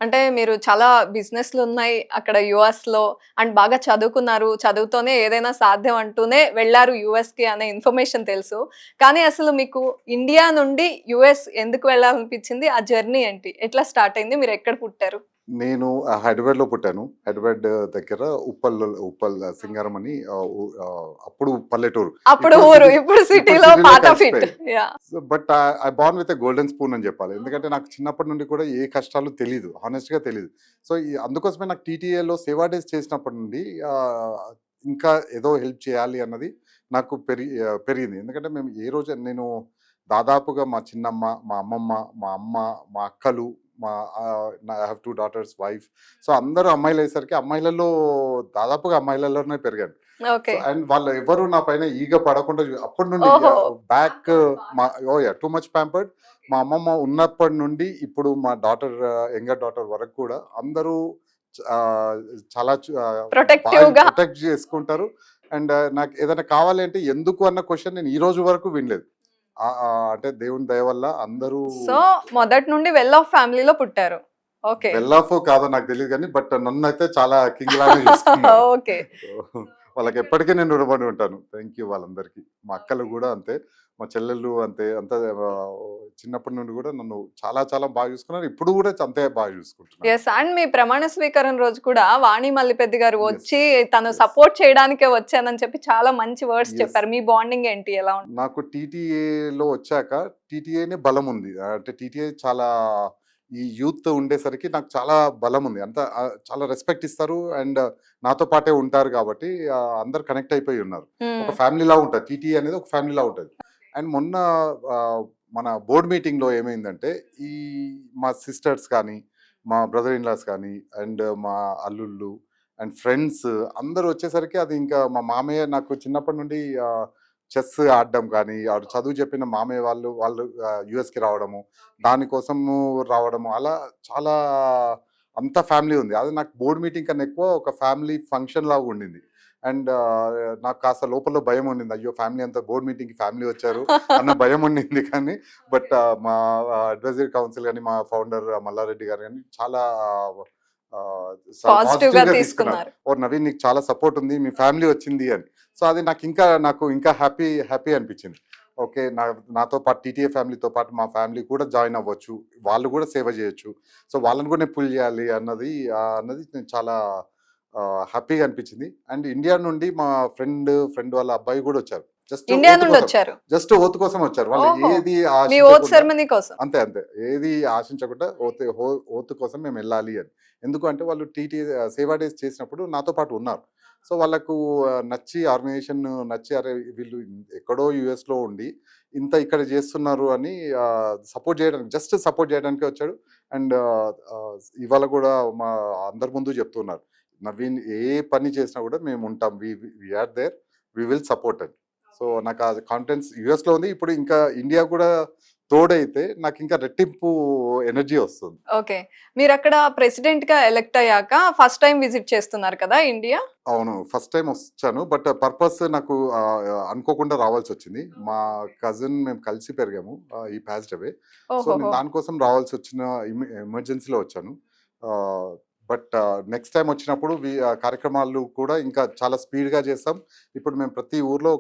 అంటే మీరు చాలా బిజినెస్‌లున్నాయి అక్కడ యూఎస్‌లో. అండ్ బాగా చదువుకున్నారు. చదువుతోనే ఏదైనా సాధ్యం అంటూనే వెళ్లారు యూఎస్‌కి అనే ఇన్ఫర్మేషన్ తెలుసు. కానీ అసలు మీకు ఇండియా నుండి యూఎస్ ఎందుకు వెళ్ళాలనిపించింది? ఆ జర్నీ ఏంటి? ఎట్లా స్టార్ట్ అయింది? మీరెక్కడ పుట్టారు? నేను హైదరాబాద్‌లో పుట్టాను. హైదరాబాద్ దగ్గర ఉప్పల్ సింగారం అని అప్పుడు పల్లెటూరు. అప్పుడు ఇప్పుడు ఊరు. సిటీ ఇప్పుడు ఇప్పుడు సిటీలో సిటీలో పాత ఫిట్. కలిసిపోయాయి. Yeah! But I born with a golden spoon అని చెప్పాలి. ఎందుకంటే నాకు చిన్నప్పటి నుండి కూడా ఏ కష్టాలు తెలీదు. హానెస్ట్‌గా తెలీదు. సో, అందుకోసమే నాకు టీటీఏలో సేవా డేస్ చేసినప్పటి నుండి ఆహ్, ఇంకా ఏదో హెల్ప్ చేయాలి అన్నది నాకు పెరిగింది. ఎందుకంటే మేము ఏ రోజు నేను దాదాపుగా మా చిన్నమ్మ, మా అమ్మమ్మ, మా అమ్మ, మా అక్కలు, మా I have 2 daughters, wife. So, అందరూ అమ్మాయిలయ్యేసరికి అమ్మాయిలలో దాదాపుగా అమ్మాయిలలోనే పెరిగాను. So, okay. అండ్ వాళ్ళు ఎవరు నా పైన ఈగ పడకుండా అప్పటి నుండి ఓహో! బ్యాక్ మా ఓహ్! యాహ్! Too much pampered. మా అమ్మమ్మ ఉన్నప్పటి నుండి ఇప్పుడు మా డాటర్ యంగర్ డాటర్ వరకు కూడా అందరూ ఆహ్, చాలా బాగా ప్రొటెక్టివ్‌గా. ప్రొటెక్ట్ చేసుకుంటారు. అండ్ నాకు ఏదైనా కావాలి అంటే ఎందుకు అన్న క్వెషన్ నేను ఈ రోజు వరకు వినలేదు. అంటే దేవుని దయ వల్ల అందరూ సో, మొదటి నుండి వెల్ ఆఫ్ ఫ్యామిలీలో పుట్టారు. ఓకే. వెల్ ఆఫో కాదో నాకు తెలీదు గానీ, బట్ నన్నయితే చాలా కింగ్ లానే చూసుకున్నారు. ఓకే. సో, వాళ్ళకెప్పటికీ నేను రుణపడి ఉంటాను. థాంక్ యూ వాళ్ళందరికీ. మా అక్కలు గూడా అంతే. మా చెల్లెళ్ళు అంతే. అంతా చిన్నప్పటి నుండి గూడా నన్ను చాలా చాలా బాగా చూసుకున్నారు. ఇప్పుడు గూడా అంతే బాగా చూసుకుంటున్నారు. యెస్. అండ్ మీ ప్రమాణ స్వీకారం రోజు కూడా వాణి మల్లిపెద్ది గారు యెస్. వచ్చి తను యెస్. సపోర్ట్ చేయడానికే వచ్చానని చెప్పి చాలా మంచి వర్డ్స్ యెస్. చెప్పారు. మీ బాండింగ్ ఏంటి? ఎలా ఉంది? నాకు టీటీఏలో వచ్చాక టీటీఏనే బలముంది. అంటే టీటీఏ చాలా ఈ యూత్ ఉండేసరికి నాకు చాలా బలముంది. అంతా చాలా రెస్పెక్ట్ ఇస్తారు. అండ్ నాతో పాటే ఉంటారు కాబట్టి అందరూ కనెక్ట్ అయిపోయి ఉన్నారు. ఒక హ్మ్. ఫ్యామిలీలా ఉంటది. టీటీఏ అనేది ఒక ఫ్యామిలీలా ఉంటది. అండ్ మొన్న ఆహ్, మన బోర్డ్ మీటింగ్‌లో ఏమైందంటే, ఈ మా సిస్టర్స్ కానీ, మా బ్రదర్ ఇన్ లాస్ కానీ, అండ్ మా అల్లుళ్ళు అండ్ ఫ్రెండ్స్ అందరూ వచ్చేసరికి అది ఇంకా మా మామయ్య నాకు చిన్నప్పటి నుండి చెస్ ఆడడం కానీ, ఆడు చదువు చెప్పిన మామయ్య వాళ్ళు యూఎస్‌కి రావడము, దానికోసము రావడము, అలా చాలా అంతా ఫ్యామిలీ ఉంది. అది నాకు బోర్డ్ మీటింగ్ కన్నా ఎక్కువ ఒక ఫ్యామిలీ ఫంక్షన్ లాగా ఉండింది. అండ్ నాకు కాస్త లోపల భయం ఉండింది. అయ్యో! ఫ్యామిలీ అంతా బోర్డ్ మీటింగ్‌కి ఫ్యామిలీ వచ్చారు అన్న భయం ఉండింది. కానీ బట్ మా అడ్వైజరీ కౌన్సిల్ గాని, మా ఫౌండర్ మల్లారెడ్డి గారు గాని చాలా ఆహ్, పాజిటివ్‌గా పాజిటివ్‌గా తీసుకున్నారు. తీసుకున్నారు. ఓహ్! నవీన్ నీకు చాలా సపోర్ట్ ఉంది. మీ ఫ్యామిలీ వచ్చింది అని. సో, అది నాకు ఇంకా హ్యాపీ అనిపించింది. ఓకే. నాతో పాటు టీటీఏ ఫ్యామిలీతో పాటు మా ఫ్యామిలీ కూడా జాయిన్ అవ్వచ్చు. వాళ్ళు కూడా సేవ చేయొచ్చు. సో, వాళ్ళని కూడా నేను పుల్ చేయాలి అన్నది నేను చాలా హ్యాపీగా అనిపించింది. అండ్ ఇండియా నుండి మా ఫ్రెండ్ వాళ్ళ అబ్బాయి కూడా వచ్చారు. జస్ట్ ఇండియా ఓతు కోసం. నుండొచ్చారు. జస్ట్ ఓతు కోసం వచ్చారు. వాళ్ళు ఓహో! ఏది మీ ఓత్ ఆశించకుండా సెరమనీ కోసం. అంతే. ఏది ఆశించకుండా ఓతు కోసం మేమెళ్ళాలి అని. ఎందుకు అంటే వాళ్ళు సేవా డేస్ చేసినప్పుడు నాతో పాటు ఉన్నారు. సో, వాళ్ళకు నచ్చి ఆర్గనైజేషన్ నచ్చి అరే! వీళ్ళు ఎక్కడో యూఎస్‌లో ఉండి ఇక్కడ చేస్తున్నారు అని జస్ట్ సపోర్ట్ చేయడానికే వచ్చాడు. అండ్ ఆహ్, ఇవాళ కూడా మా అందరి ముందు చెప్తున్నారు. నవీన్ ఏ పని చేసినా కూడా మేముంటాం. We are there. We will support అని. సో, నాకు ఆ కాన్ఫిడెన్స్ యూఎస్‌లో ఉంది. ఇప్పుడు ఇంకా ఇండియా కూడా తోడైతే నాకింకా రెట్టింపు ఎనర్జీ వస్తుంది. ఓకే. మీరక్కడ ప్రెసిడెంట్‌గా ఎలక్ట్ అయ్యాక ఫస్ట్ టైమ్ విజిట్ చేస్తున్నారు కదా ఇండియా? అవును. ఫస్ట్ టైమ్ ఒచ్చాను. బట్ పర్పస్ నాకు అనుకోకుండా రావాల్సొచ్చింది. మా కజిన్ మేము కలిసి పెరిగాము. హి పాస్డ్ అవే. సో, నేను ఓహోహో! దానికోసం రావాల్సొచ్చిన ఎమర్జెన్సీలో వచ్చాను. ఆహ్, బట్ నెక్స్ట్ టైమ్ వచ్చినప్పుడు కార్యక్రమాలు కూడా ఇంకా చాలా స్పీడ్‌గా చేస్తాం. ఇప్పుడు మేము ప్రతి ఊర్లో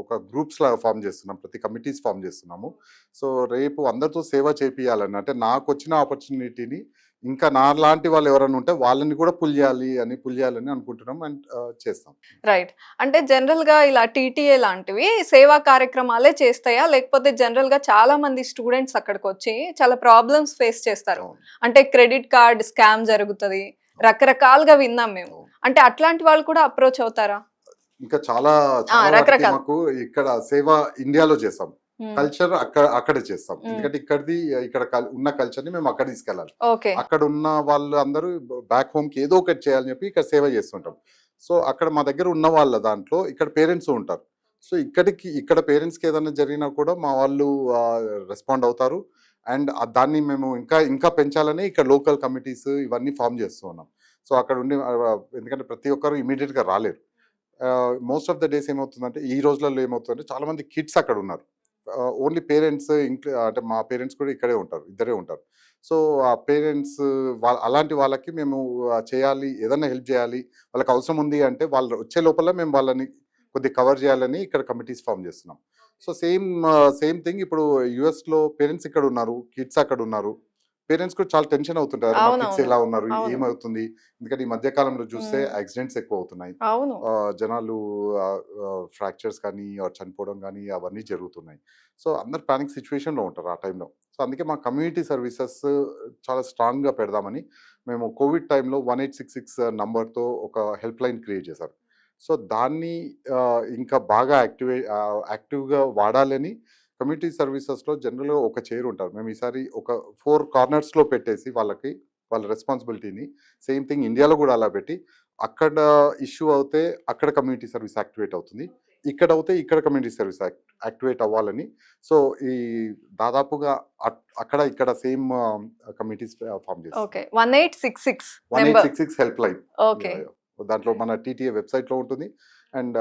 ఒక గ్రూప్స్‌లాగా ఫార్మ్ చేస్తున్నాం. ప్రతి కమిటీస్ ఫార్మ్ చేస్తున్నాము. సో, రేపు అందరితో సేవ చేపియాలని అంటే నాకొచ్చిన ఆపర్చునిటీని ఇంకా నాలాంటి వాళ్ళు ఎవరైనా ఉంటే వాళ్ళని కూడా పుల్ చేయాలని అనుకుంటున్నాం. అండ్ చేస్తాం. రైట్. అంటే జనరల్‌గా ఇలా టీటీఏ లాంటివి సేవా కార్యక్రమాలే చేస్తాయా? లేకపోతే జనరల్‌గా చాలా మంది స్టూడెంట్స్ అక్కడికొచ్చి చాలా ప్రాబ్లమ్స్ ఫేస్ చేస్తారు. అవును. అంటే క్రెడిట్ కార్డ్ స్కామ్ జరుగుతది. అవును. రకరకాలుగా విన్నాం మేము. అవును. అంటే అట్లాంటి వాళ్ళు కూడా అప్రోచ్ అవుతారా? ఇంకా చాలా ఆ! చాలా వాటికి రకరకాలు. మాకు ఇక్కడ సేవ ఇండియాలో చేస్తాం. హ్మ్. కల్చర్ అక్కడే చేస్తాం. హ్మ్. ఎందుకంటే ఇక్కడ ఉన్న కల్చర్‌ని మేము అక్కడ తీసుకెళ్ళాలి. ఓకే. అక్కడ ఉన్న వాళ్ళందరూ బ్యాక్ హోమ్‌కి ఏదో ఒకటి చేయాలని చెప్పి ఇక్కడ సేవ చేస్తుంటాం. సో, అక్కడ మా దగ్గర ఉన్న వాళ్ళ దాంట్లో ఇక్కడ పేరెంట్స్ ఉంటారు. సో, ఇక్కడ పేరెంట్స్‌కి ఏదైనా జరిగినా కూడా మా వాళ్ళు రెస్పాండ్ అవుతారు. అండ్ దాన్ని మేము ఇంకా పెంచాలని ఇక్కడ లోకల్ కమిటీస్ ఇవన్నీ ఫార్మ్ చేస్తూ ఉన్నాం. సో, అక్కడ ఉండి ఎందుకంటే ప్రతి ఒక్కరు ఇమ్మీడియేట్‌గా రాలేరు. మోస్ట్ ఆఫ్ ద డేస్ ఏమవుతుందంటే ఈ రోజులలో ఏమవుతుందంటే చాలా మంది కిడ్స్ అక్కడ ఉన్నారు. ఓన్లీ పేరెంట్స్ అంటే మా పేరెంట్స్ కూడా ఇక్కడే ఉంటారు, ఇద్దరే ఉంటారు. సో ఆ పేరెంట్స్ అలాంటి వాళ్ళకి మేము చేయాలి, ఏదైనా హెల్ప్ చేయాలి, వాళ్ళకి అవసరం ఉంది అంటే వాళ్ళు వచ్చే లోపల మేము వాళ్ళని కొద్దిగా కవర్ చేయాలని ఇక్కడ కమిటీస్ ఫామ్ చేస్తున్నాం. సో సేమ్ థింగ్ ఇప్పుడు యుఎస్లో పేరెంట్స్ ఇక్కడ ఉన్నారు, కిడ్స్ అక్కడ ఉన్నారు. పేరెంట్స్ కూడా చాలా టెన్షన్ అవుతుంటారు, మా కిడ్స్ అవునవును. ఎలా ఉన్నారు, అవును. ఏమవుతుంది. ఎందుకంటే ఈ మధ్య కాలంలో చూస్తే హ్మ్. యాక్సిడెంట్స్ ఎక్కువ అవుతున్నాయి. అవును. జనాలు ఫ్రాక్చర్స్ కానీ చనిపోవడం కానీ అవన్నీ జరుగుతున్నాయి. సో అందరు పానిక్ సిచ్యువేషన్లో ఉంటారు ఆ టైంలో. సో అందుకే మా కమ్యూనిటీ సర్వీసెస్ చాలా స్ట్రాంగ్గా పెడదామని మేము కోవిడ్ టైంలో 1866 నంబర్తో ఒక హెల్ప్ లైన్ క్రియేట్ చేశారు. సో దాన్ని ఇంకా బాగా యాక్టివ్గా వాడాలని కమ్యూనిటీ సర్వీసెస్లో జనరల్గా ఒక చైర్ ఉంటారు. మేము ఈసారి ఒక 4 కార్నర్స్లో పెట్టేసి వాళ్ళకి వాళ్ళ రెస్పాన్సిబిలిటీని సేమ్ థింగ్ ఇండియాలో కూడా అలా పెట్టి, అక్కడ ఇష్యూ అవుతే అక్కడ కమ్యూనిటీ సర్వీస్ యాక్టివేట్ అవుతుంది, ఇక్కడ అవుతే ఇక్కడ కమ్యూనిటీ సర్వీస్ యాక్టివేట్ అవ్వాలని. సో ఈ దాదాపుగా అక్కడ ఇక్కడ సేమ్ కమిటీస్ ఫామ్ చేస్తాం. Okay. 1866 number. 1866 help line. Okay. దాంట్లో మన టీటీఏ వెబ్సైట్లో ఉంటుంది అండ్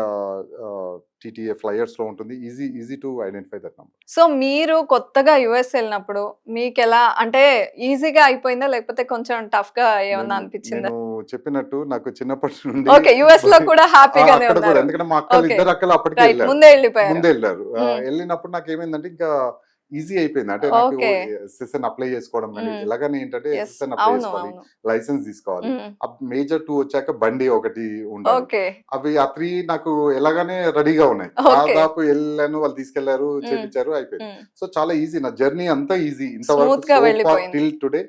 టీటీఏ ఫ్లయర్స్లో ఉంటుంది. Easy to identify that number. So మీరు కొత్తగా యుఎస్ వెళ్ళినప్పుడు మీకెలా అంటే ఈజీగా అయిపోయిందా? లేకపోతే కొంచెం టఫ్‌గా ఏమన్నా అనిపించిందా? నేను చెప్పినట్టు నాకు చిన్నప్పటి నుండి ఓకే. యుఎస్‌లో కూడా హ్యాపీగానే అక్కడ కూడా ఉన్నారు. ఎందుకంటే మా అక్కలు ఓకే. ఇద్దరు అక్కలు అప్పటికే రైట్. వెళ్ళారు, ముందే వెళ్ళిపోయారు. ముందే వెళ్ళారు. హ్మ్. వెళ్ళినప్పుడు నాకేమైందంటే ఇంకా ఈజీ అయిపోయింది. అంటే నాకు ఓకే. ఎస్ఎస్ఎన్ అప్లై చేసుకోవడం కానీ హ్మ్. ఎలాగని ఏంటంటే యెస్. ఎస్ఎస్ఎన్ అప్లై అవును. చేసుకోవాలి, అవును. లైసెన్స్ తీసుకోవాలి. హ్మ్. మేజర్ 2 వచ్చాక బండి ఒకటి ఉండాలి. ఓకే. అవి ఆ 3 నాకు ఎలాగానే రెడీగా ఉన్నాయి. ఓకే. దాదాపు వెళ్ళాను, వాళ్ళు తీసుకెళ్లారు, హ్మ్. చేపించారు, అయిపోయింది. హ్మ్. సో చాలా ఈజీ, నా జర్నీ అంతా ఈజీ ఇంతవరకు. స్మూత్‌గా సో ఫార్ వెళ్ళిపోయింది. టిల్ టుడే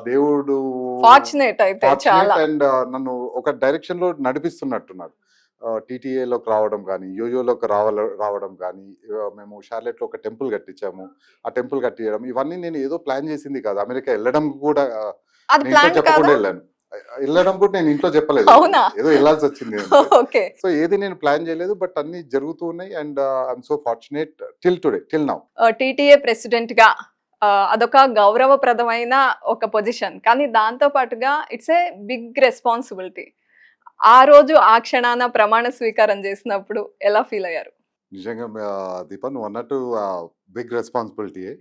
దేవుడు ఫార్చునేట్ అయితే చాలా. ఫార్చునేట్ అండ్ నన్ను ఒక డైరెక్షన్ లో నడిపిస్తున్నట్టున్నాడు. టీటీఏలోకి రావడం కానీ, యోయోలోకి రావడం కానీ, మేము షార్లెట్లో ఒక టెంపుల్ కట్టించాము. ఆ టెంపుల్ కట్టియడం ఇవన్నీ నేను ఏదో ప్లాన్ చేసింది కాదు. అమెరికా వెళ్ళడం కూడా అది నేను ఇంట్లో ప్లాన్ చెప్పకుండా కాదా? వెళ్ళాను. వెళ్ళడం కూడా నేను ఇంట్లో చెప్పలేదు, అవునా? ఏదో వెళ్ళాల్సి వచ్చింది అంతే. ఓకే. సో ఏది నేను ప్లాన్ చేయలేదు, బట్ అన్ని జరుగుతూ ఉన్నాయి and I'm so fortunate till today, till now. TTA ప్రెసిడెంట్‌గా అదొక గౌరవప్రదమైన ఒక పొజిషన్. కానీ దాంతో పాటుగా ఇట్స్ ఏ బిగ్ రెస్పాన్సిబిలిటీ. ఆ రోజు ఆ క్షణాన ప్రమాణ స్వీకారం చేసినప్పుడు ఎలా ఫీల్ అయ్యారు? నిజంగా దీప నువ్వు అన్నట్టు బిగ్ రెస్పాన్సిబిలిటీయే.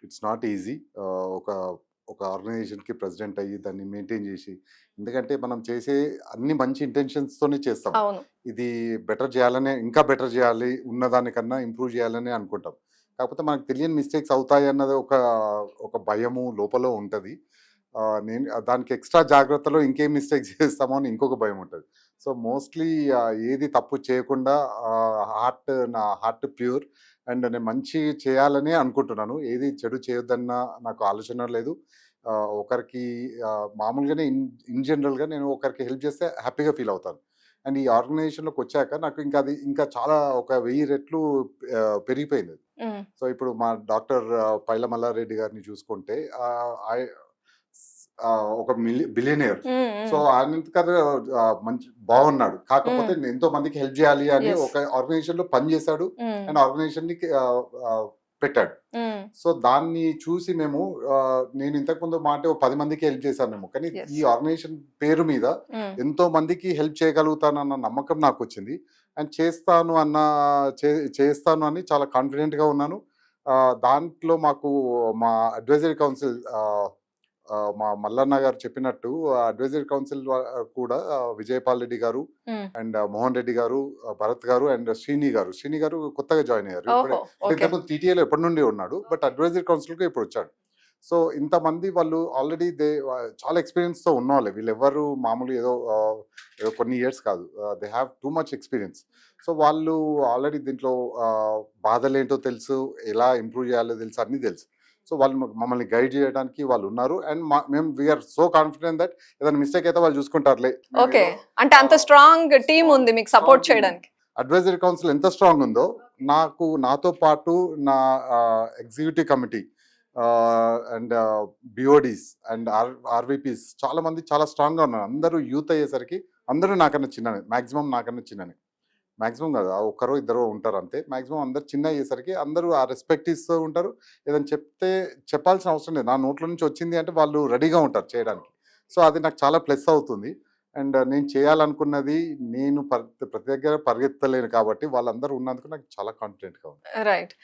It's not easy. ఒక ఒక ఆర్గనైజేషన్కి ప్రెసిడెంట్ అయ్యి దాన్ని మెయింటైన్ చేసి, ఎందుకంటే మనం చేసే అన్ని మంచి ఇంటెన్షన్స్తోనే చేస్తాం. అవును. ఇది బెటర్ చేయాలనే, ఇంకా బెటర్ చేయాలి, ఉన్నదానికన్నా ఇంప్రూవ్ చేయాలని అనుకుంటాం. కాకపోతే మనకు తెలియని మిస్టేక్స్ అవుతాయి అన్నది ఒక ఒక భయము లోపల ఉంటుంది. నేను దానికి ఎక్స్ట్రా జాగ్రత్తలో ఇంకేం మిస్టేక్స్ చేస్తామో అని ఇంకొక భయం ఉంటుంది. సో మోస్ట్లీ ఏది తప్పు చేయకుండా నా హార్ట్ ప్యూర్ అండ్ నేను మంచి చేయాలని అనుకుంటున్నాను. ఏది చెడు చేయొద్దన్న నాకు ఆలోచన లేదు. ఒకరికి మామూలుగానే ఇన్ జనరల్గా నేను ఒకరికి హెల్ప్ చేస్తే హ్యాపీగా ఫీల్ అవుతాను. అండ్ ఈ ఆర్గనైజేషన్లోకి వచ్చాక నాకు ఇంకా అది ఇంకా చాలా ఒక 1000 రెట్లు పెరిగిపోయింది. హ్మ్. సో ఇప్పుడు మా డాక్టర్ పైల మల్లారెడ్డి గారిని చూసుకుంటే ఒక బిలియనియర్. హ్మ్. సో హ్మ్. ఆయన మంచి బాగున్నాడు. కాకపోతే హ్మ్. ఎంతో మందికి హెల్ప్ చేయాలి అని యెస్. ఒక ఆర్గనైజేషన్ లో పని చేశాడు హ్మ్. అండ్ ఆర్గనైజేషన్ ని పెట్టాడు. హ్మ్. సో దాన్ని చూసి మేము నేను ఇంతకుముందు మాట 10 మందికి హెల్ప్ చేశానేమో, కానీ యెస్. ఈ ఆర్గనైజేషన్ పేరు మీద హ్మ్. ఎంతో మందికి హెల్ప్ చేయగలుగుతానన్న నమ్మకం నాకు వచ్చింది. అండ్ చేస్తాను అని చాలా కాన్ఫిడెంట్ గా ఉన్నాను. దాంట్లో మాకు మా అడ్వైజరీ కౌన్సిల్ మా మల్లన్న గారు చెప్పినట్టు అడ్వైజరీ కౌన్సిల్ కూడా విజయపాల్ రెడ్డి గారు హ్మ్. అండ్ మోహన్ రెడ్డి గారు, భరత్ గారు అండ్ శ్రీని గారు కొత్తగా జాయిన్ అయ్యారు ఇప్పుడే. ఓహో! అంటే ఓకే. ఇంతకుముందు టీటీఏలో ఎప్పటి నుండి ఉన్నాడు, బట్ అడ్వైజరీ కౌన్సిల్కి ఇప్పుడు వచ్చాడు. సో ఇంతమంది వాళ్ళు ఆల్రెడీ చాలా ఎక్స్పీరియన్స్తో ఉన్నవాళ్ళే, వీళ్ళెవ్వరు మామూలు ఏదో కొన్ని ఇయర్స్ కాదు, they have too much experience. So వాళ్ళు ఆల్రెడీ దీంట్లో బాధలేంటో తెలుసు, ఎలా ఇంప్రూవ్ చేయాలో తెలుసు, అన్నీ తెలుసు. సో వాళ్ళు మమ్మల్ని గైడ్ చేయడానికి వాళ్ళు ఉన్నారు అండ్ మేము వీఆర్ సో కాన్ఫిడెంట్ దట్ ఏదైనా మిస్టేక్ అయితే వాళ్ళు చూసుకుంటారులే. ఓకే. అంటే అంత స్ట్రాంగ్ టీమ్ ఉంది మీకు సపోర్ట్ చేయడానికి. అడ్వైజరీ కౌన్సిల్ ఎంత స్ట్రాంగ్ ఉందో, నాతో పాటు నా ఎగ్జిక్యూటివ్ కమిటీ అండ్ బిఓడీస్ అండ్ ఆర్విపిస్ చాలా మంది చాలా స్ట్రాంగ్గా ఉన్నారు. అందరూ యూత్ అయ్యేసరికి అందరూ నాకన్నా చిన్ననే, మ్యాక్సిమం నాకన్నా చిన్ననే. మ్యాక్సిమం కాదు, ఒక్కరో ఇద్దరో ఉంటారు అంతే. మ్యాక్సిమం అందరు చిన్న అయ్యేసరికి అందరూ ఆ రెస్పెక్ట్ ఇస్తూ ఉంటారు. ఏదైనా చెప్పాల్సిన అవసరం లేదు, నా నోట్ల నుంచి వచ్చింది అంటే వాళ్ళు రెడీగా ఉంటారు చేయడానికి. సో అది నాకు చాలా ప్లస్ అవుతుంది. అండ్ నేను చేయాలనుకున్నది నేను ప్రతి దగ్గర పరిగెత్తలేను కాబట్టి వాళ్ళందరూ ఉన్నందుకు నాకు చాలా కాన్ఫిడెంట్గా ఉంది. రైట్.